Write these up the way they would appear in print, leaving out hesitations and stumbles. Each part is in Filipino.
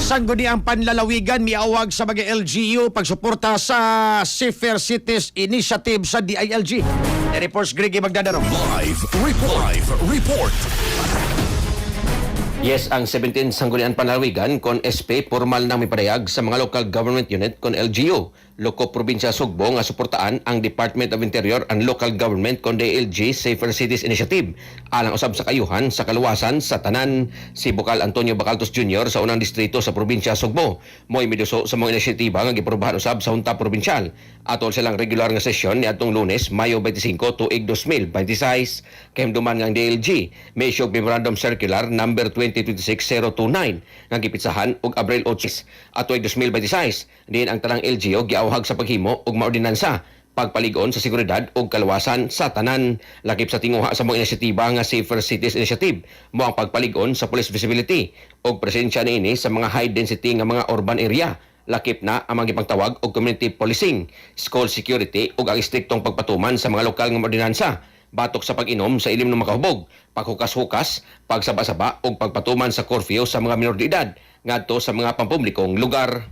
Sangguniang Panlalawigan miawag sa mga LGU pagsuporta sa Safer Cities Initiative sa DILG. Reports Gregi Magdadaro. Live report. Yes, ang 17 Sangguniang Panlalawigan kon SP formal nang mipadayag sa mga local government unit kon LGU. Loko Probinsya Sugbo nga suportaan ang Department of Interior and Local Government kon DILG Safer Cities Initiative. Alang usab sa kayuhan sa kaluwasan sa tanan si Bukal Antonio Bacaltos Jr. sa unang distrito sa Probinsya Sugbo. Mo'y miduso sa mga inisyatiba nga giprubahan usab sa Junta Provincial. Atol silang regular nga sesyon niadtong Lunes, Mayo 25 tuig 2026. Kahimduman nga ang DILG may issued Memorandum Circular number 2026-029 nga gipitsahan og Abril 8 at tuig 2026. Diin ang tanang LGU giawhag sa paghimo og maordinansa pagpaligon sa seguridad ug kaluwasan sa tanan. Lakip sa tinguha sa mga inisyatiba nga Safer Cities Initiative mo ang pagpaligon sa police visibility ug presensya niini sa mga high density nga mga urban area. Lakip na ang mga gipangtawag og community policing, school security ug ang istriktong pagpatuman sa mga lokal nga ordinansa batok sa pag-inom sa ilim ng makahubog, paghukas-hukas, pagsaba-saba ug pagpatuman sa curfew sa mga minor de edad ngadto sa mga pampublikong lugar.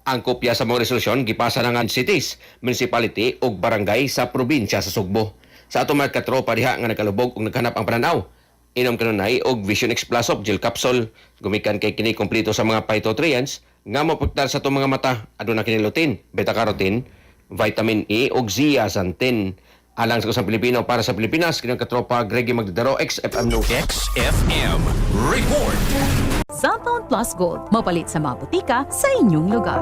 Ang kopya sa mga resolusyon gipasa na nga cities, municipality ug barangay sa probinsya sa Sugbo. Sa ato mga katropa diha nga nagkalubog ug naghanap ang pananaw, inom kanunay og Vision X Plus of gel capsule gumikan kay kini kompleto sa mga phytonutrients nga mapugtar sa atong mga mata. Aduna kini lutein, beta-carotene, vitamin E ug zeaxanthin. Alang sa kusang Pilipino para sa Pilipinas, kinang katropa Gregi Magdadaro, XFM News. XFM report. Cellphone Plus Gold, mapalit sa mga butika sa inyong lugar.